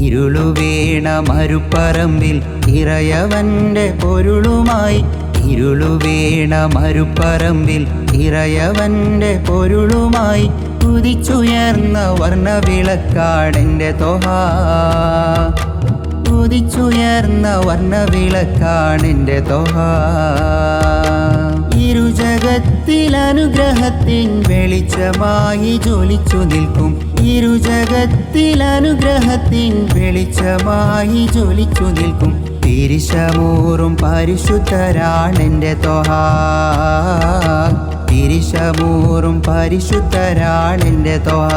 ഇരുളുവീണ മരുപ്പറമ്പിൽ ഇറയവന്റെ പൊരുളുമായി ഇരുളുവീണ മരുപ്പറമ്പിൽ ഇറയവന്റെ പൊരുളുമായി ഉദിച്ചുയർന്ന വർണ്ണവിളക്കാണെന്റെ തൊഹ ഉദിച്ചുയർന്ന വർണ്ണവിളക്കാണെന്റെ തൊഹ ഇരുജഗത്തിൽ അനുഗ്രഹത്തിൻ വെളിച്ചമായി ജ്വലിച്ചു നിൽക്കും ഇരുജഗത്തിൽ അനുഗ്രഹത്തിൻ വെളിച്ചമായി ജ്വലിച്ചു നിൽക്കും തിരിശമൂറും പരിശുദ്ധരാണെന്റെ തൊഹ തിരിശമൂറും പരിശുദ്ധരാണെന്റെ തൊഹ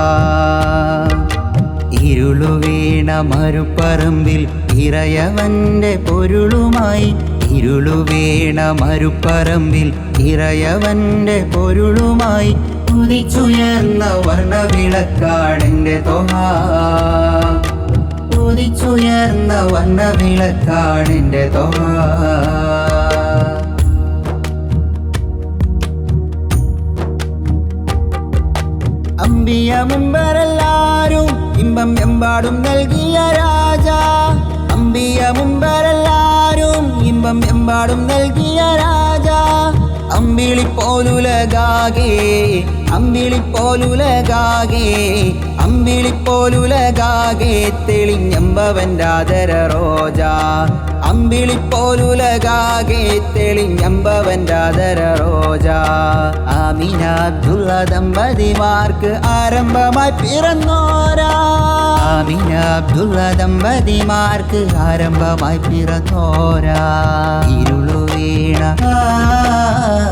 ഇരുളുവീണ മരുപ്പറമ്പിൽ ഇറയവന്റെ പൊരുളുമായി ഇരുളുവീണ മരുപ്പറമ്പിൽ ഇറയവന്റെ പൊരുളുമായി ഉദിച്ചുയർന്ന വർണ്ണവിളക്കാണെന്റെ തൊഹ ഉദിച്ചുയർന്ന വർണ്ണവിളക്കാണെന്റെ തൊഹ അമ്പിയ മുമ്പരെല്ലാരും ഇമ്പം എമ്പാടും നൽകിയ രാജ അമ്പിയ മുമ്പരെല്ലാരും ഇമ്പം എമ്പാടും നൽകിയ രാജ അമ്പിളിപ്പോലുലകാകെ അമ്പിളിപ്പോലുലകാകെ അമ്പിളിപ്പോലുലകാകെ തെളിഞ്ഞമ്പവൻ്റെ ആദര റോജ അമ്പിളിപ്പോലുലകാകെ തെളിഞ്ഞമ്പവൻ്റെ ആദര റോജ ആമിന അബ്ദുള്ള ദമ്പതിമാർക്ക് ആരംഭമായി പിറന്നോരാ ആമിന അബ്ദുള്ള ദമ്പതിമാർക്ക് ആരംഭമായി പിറന്നോരാ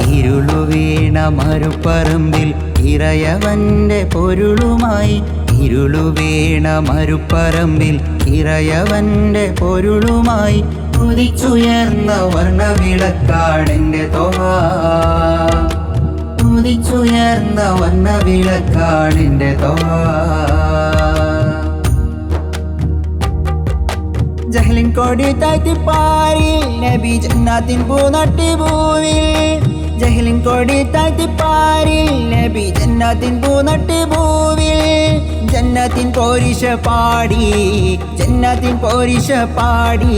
ഇരുളുവീണ മരുപ്പറമ്പിൽ ഇറയവന്റെ പൊരുളുമായി ഇരുളുവീണ മരുപ്പറമ്പിൽ ഇറയവന്റെ പൊരുളുമായി ഉദിച്ചുയർന്ന വർണ്ണവിളക്കാണെന്റെ തൊഹ ഉദിച്ചുയർന്ന വർണ്ണവിളക്കാണെന്റെ തൊഹ ജഹലിൻ കൊടി താഴ്ത്തിപ്പാരിൽ നബി ജന്നാത്തിൻ പൂനട്ടി ഭൂവിൽ ജഹലിൻ കൊടി താഴ്ത്തിപ്പാരിൽ നബി ജന്നാത്തിൻ പൂനട്ടി ഭൂവിൽ ജന്നത്തിൻ പോരിശ പാടി ജന്നത്തിൻ പോരിശ പാടി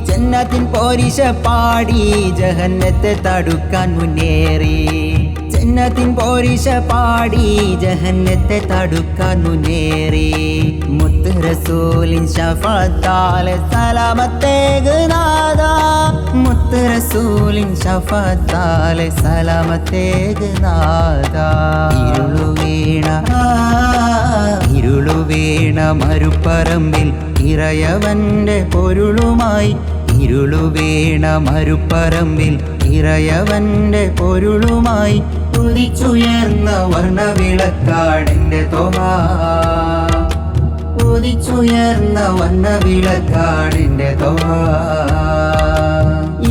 ജന്നത്തിൻ പോരിശ പാടി ജഹന്നത്തെ തടുക്കാൻ മുന്നേറി ജന്നത്തിൻ പോരിശ പാടി ജഹന്നത്തെ തടുക്കാൻ മുന്നേറി മുത്ത് റസൂലിൻ ശഫാഅത്താലെ സലാമത്തേക് നാദ മുത്ത് റസൂലിൻ ശഫാഅത്താലെ സലാമത്തേക് നാദ ഇരുളുവീണ മരുപ്പറമ്പിൽ ഇറയവന്റെ പൊരുളുമായി ഇരുളുവീണ മരുപ്പറമ്പിൽ ഇറയവന്റെ പൊരുളുമായി ഉദിച്ചുയർന്ന വർണ്ണവിളക്കാണെന്റെ തൊഹ ഉദിച്ചുയർന്ന വർണ്ണവിളക്കാണെന്റെ തൊഹ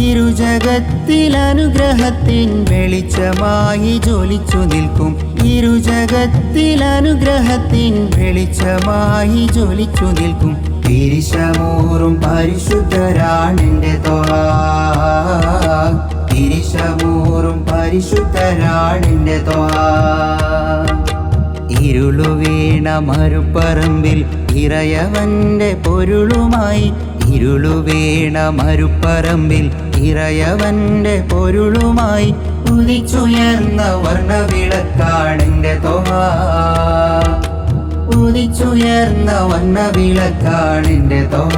ഇരുജഗത്തിൽ അനുഗ്രഹത്തിൻ വെളിച്ചമായി ജ്വലിച്ചു നിൽക്കും ഇരുജഗത്തിൽ അനുഗ്രഹത്തിൻ വെളിച്ചമായി ജ്വലിച്ചു നിൽക്കും തിരിശമൂറും പരിശുദ്ധരാണെന്റെ തൊഹ തിരിശമൂറും പരിശുദ്ധരാണെന്റെ തൊഹ ഇരുളുവീണ മരുപ്പറമ്പിൽ ഇറയവന്റെ പൊരുളുമായി ഇരുളുവീണ മരുപ്പറമ്പിൽ ഇറയവന്റെ പൊരുളുമായി ഉദിച്ചുയർന്ന വർണ്ണവിളക്കാണെന്റെ തൊഹ ഉദിച്ചുയർന്ന വർണ്ണവിളക്കാണെന്റെ തൊഹ